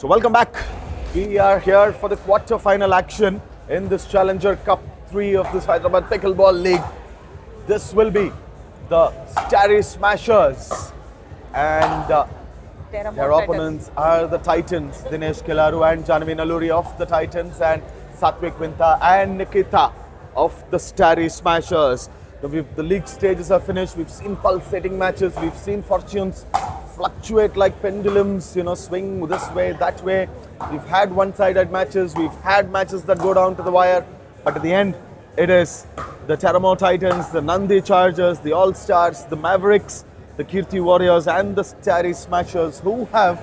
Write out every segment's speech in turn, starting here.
So welcome back. We are here for the quarter-final action in this Challenger Cup 3 of this Hyderabad Pickleball League. This will be the Starry Smashers and their opponents are the Titans, Dinesh Kilaru and Janvi Nalluri of the Titans and Satvik Vinta and Nikita of the Starry Smashers. The league stages are finished. We've seen pulsating matches. We've seen fortunes fluctuate like pendulums, swing this way, that way. We've had one-sided matches. We've had matches that go down to the wire. But at the end, it is the Teramor Titans, the Nandi Chargers, the All-Stars, the Mavericks, the Keerthi Warriors and the Starry Smashers who have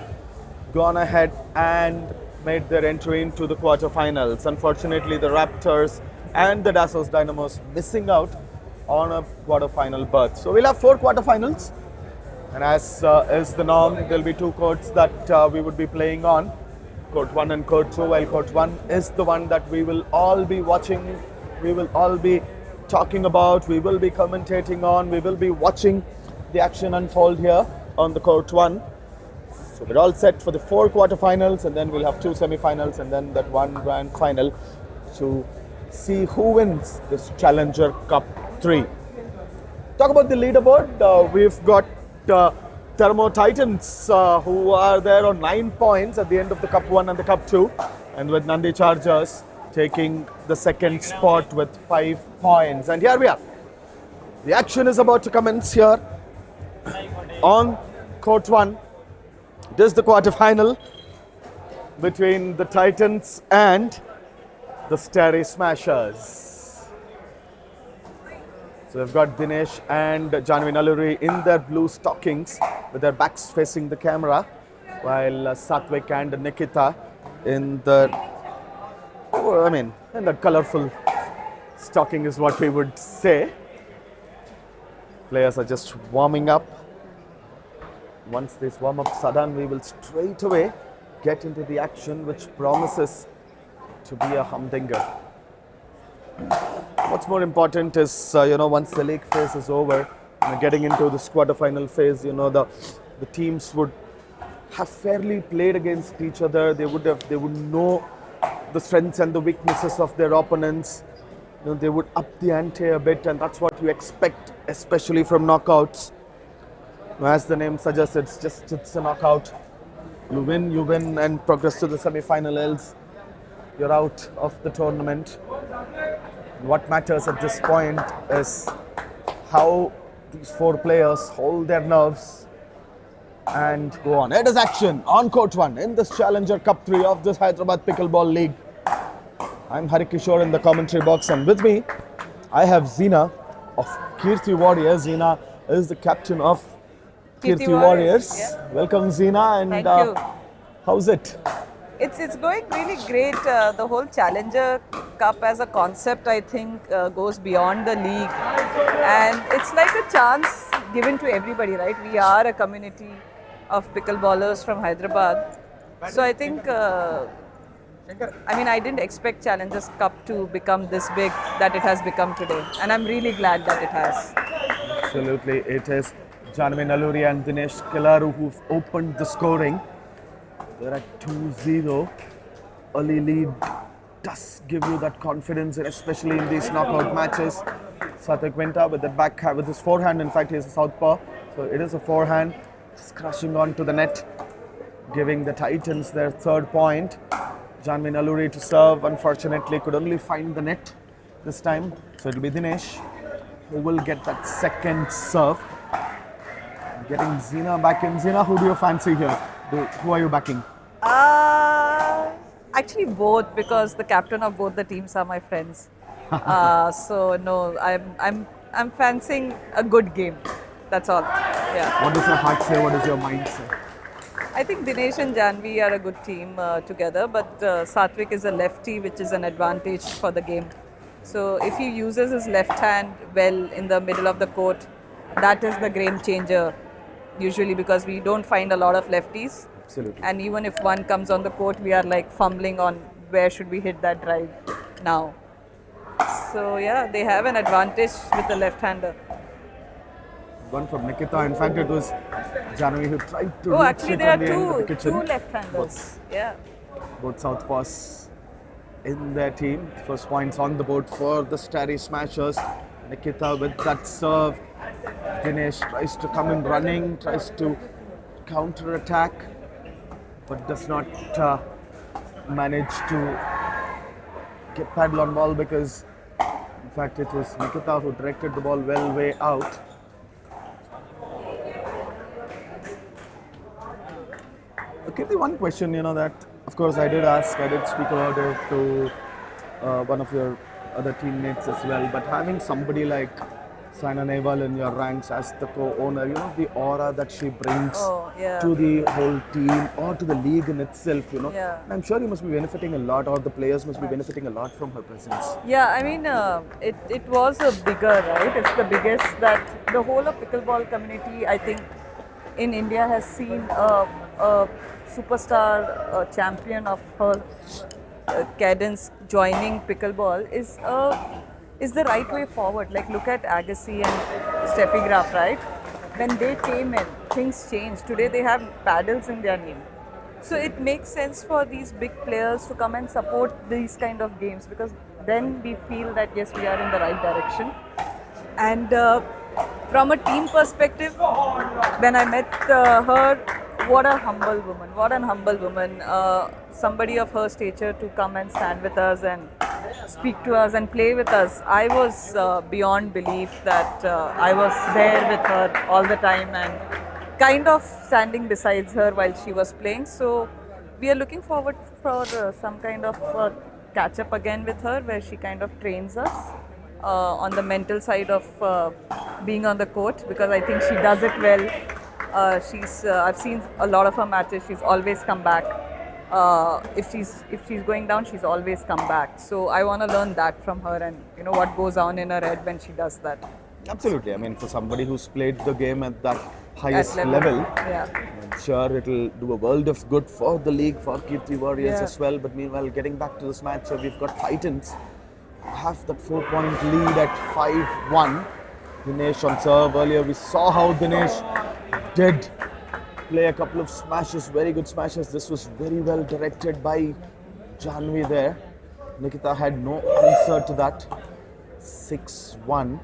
gone ahead and made their entry into the quarterfinals. Unfortunately, the Raptors and the Dassos Dynamos missing out on a quarterfinal berth. So we'll have 4 quarterfinals, and as is the norm, there'll be 2 courts that we would be playing on, Court 1 and Court 2. While Court 1 is the one that we will all be watching, we will all be talking about, we will be commentating on, we will be watching the action unfold here on the Court 1. So we're all set for the 4 quarterfinals, and then we'll have 2 semi-finals and then that 1 grand final to see who wins this Challenger Cup 3. Talk about the leaderboard. We've got Teramor Titans who are there on 9 points at the end of the Cup 1 and the Cup 2, and with Nandi Chargers taking the second spot with 5 points. And here we are. The action is about to commence here on Court 1. It is the quarterfinal between the Titans and the Starry Smashers. So we've got Dinesh and Janvi Nalluri in their blue stockings with their backs facing the camera, while Satvik and Nikita in the, in the colourful stocking is what we would say. Players are just warming up. Once this warm up are done, we will straight away get into the action, which promises to be a humdinger. What's more important is, once the league phase is over, getting into this quarterfinal phase, the teams would have fairly played against each other. They would know the strengths and the weaknesses of their opponents. They would up the ante a bit, and that's what you expect, especially from knockouts. As the name suggests, it's a knockout. You win and progress to the semi-final, else you're out of the tournament. What matters at this point is how these 4 players hold their nerves and go on. It is action on Court 1 in this Challenger Cup 3 of this Hyderabad Pickleball League. I'm Harikishore in the commentary box, and with me I have Zina of Keerthi Warriors. Zina is the captain of Keerthi Warriors. Yeah. Welcome, Zina, and thank you. How's it? It's going really great. The whole Challenger Cup as a concept, I think, goes beyond the league, and it's like a chance given to everybody, right? We are a community of pickleballers from Hyderabad, so I think, I didn't expect Challengers Cup to become this big that it has become today, and I'm really glad that it has. Absolutely, it is Janvi Nalluri and Dinesh Kilaru who've opened the scoring. They're at 2-0. Early lead does give you that confidence, especially in these knockout matches. Satvik Vinta with the backhand, with his forehand, in fact, he's a southpaw. So it is a forehand, just crashing onto the net, giving the Titans their 3rd point. Janvi Nalluri to serve, unfortunately, could only find the net this time. So it'll be Dinesh who will get that 2nd serve. Getting Zina back in. Zina, who do you fancy here? Who are you backing? Actually both, because the captain of both the teams are my friends. So no, I'm fancying a good game. That's all. Yeah. What does your heart say? What does your mind say? I think Dinesh and Janvi are a good team together, but Satvik is a lefty, which is an advantage for the game. So if he uses his left hand well in the middle of the court, that is the game changer. Usually, because we don't find a lot of lefties. Absolutely. And even if one comes on the court, we are like fumbling on where should we hit that drive now. So yeah, they have an advantage with the left-hander. one from Nikita. In fact, it was Janvi who tried to Oh, reach actually, it there on are the end of the kitchen. two left-handers. Yeah. Both southpaws in their team. First points on the board for the Starry Smashers. Nikita with that serve. Dinesh tries to come in running, tries to counter attack, but does not manage to get paddle on ball because, in fact, it was Nikita who directed the ball well way out. Okay, the one question, that of course I did speak about it to one of your other teammates as well, but having somebody like Saina Nehwal in your ranks as the co-owner, the aura that she brings Oh, yeah. to the whole team or to the league in itself, Yeah. And I'm sure you must be benefiting a lot, or the players must be benefiting a lot from her presence. Yeah, I mean, it was a bigger, right? It's the biggest that the whole of pickleball community, I think, in India has seen a superstar champion of her cadence joining pickleball is the right way forward. Like, look at Agassi and Steffi Graf, right? When they came in, things changed. Today they have paddles in their name. So it makes sense for these big players to come and support these kind of games, because then we feel that yes, we are in the right direction. And from a team perspective, when I met her, what a humble woman, what an humble woman. Somebody of her stature to come and stand with us and speak to us and play with us. I was beyond belief that I was there with her all the time and kind of standing beside her while she was playing. So we are looking forward for some kind of catch up again with her, where she kind of trains us on the mental side of being on the court, because I think she does it well. I've seen a lot of her matches. She's always come back. If she's going down, she's always come back. So I want to learn that from her, and what goes on in her head when she does that. Absolutely. I mean, for somebody who's played the game at that highest level, yeah. I'm sure it'll do a world of good for the league, for Keerthi Warriors as well. But meanwhile, getting back to this match, so we've got Titans have that 4-point lead at 5-1. Dinesh on serve. Earlier we saw how Dinesh did play a couple of smashes, very good smashes. This was very well directed by Janvi there. Nikita had no answer to that. 6-1.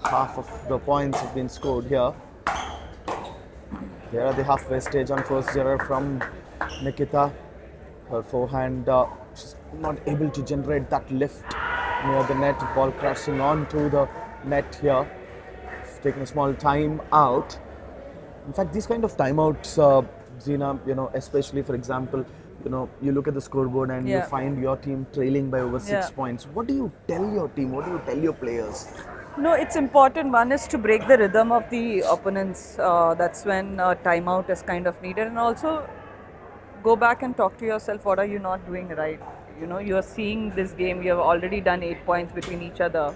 Half of the points have been scored here. Here at the halfway stage on first error from Nikita. Her forehand, she's not able to generate that lift near the net. Ball crashing onto the net here. It's taken a small time out. In fact, these kind of timeouts, Zina, especially for example, you look at the scoreboard and you find your team trailing by over 6 points. What do you tell your team? What do you tell your players? No, it's important. One is to break the rhythm of the opponents. That's when timeout is kind of needed, and also go back and talk to yourself. What are you not doing right? You are seeing this game. You have already done 8 points between each other,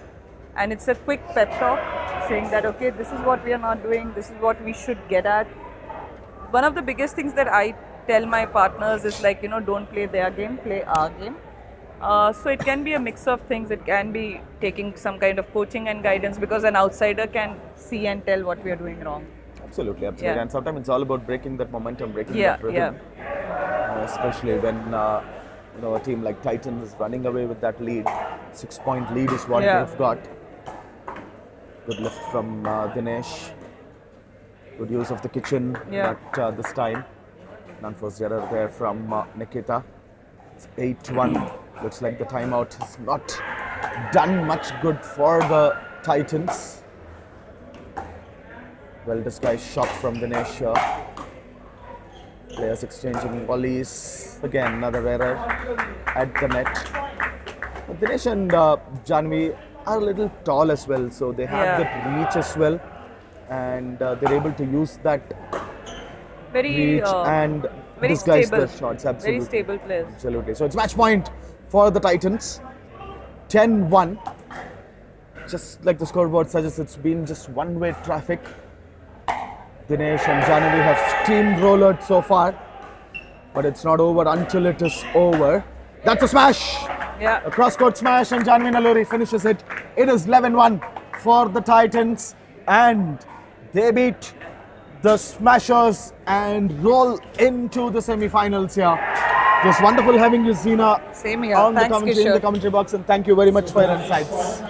and it's a quick pep talk saying that okay, this is what we are not doing. This is what we should get at. One of the biggest things that I tell my partners is like, don't play their game, play our game. So it can be a mix of things. It can be taking some kind of coaching and guidance, because an outsider can see and tell what we are doing wrong. Absolutely. Yeah. And sometimes it's all about breaking that momentum, breaking that rhythm. Especially when a team like Titans is running away with that lead. 6-point lead is what they've got. Good lift from Dinesh. Good use of the kitchen, but this time non-forced error there from Nikita. It's 8-1. Looks like the timeout has not done much good for the Titans. Well disguised shot from Dinesh here. Players exchanging volleys. Again, another error at the net. But Dinesh and Janvi are a little tall as well, so they have that reach as well, and they're able to use that reach and disguise their shots. Absolutely. Very stable players. Absolutely. So it's match point for the Titans. 10-1. Just like the scoreboard suggests, it's been just one-way traffic. Dinesh and Janvi have steamrollered so far, but it's not over until it is over. That's a smash! Yeah. A cross-court smash, and Janvi Nalluri finishes it. It is 11-1 for the Titans. and they beat the Smashers and roll into the semi-finals here. It was wonderful having you, Zina, Same here. on the Thanks, commentary, in Kishore. the commentary box, and thank you very much for your insights.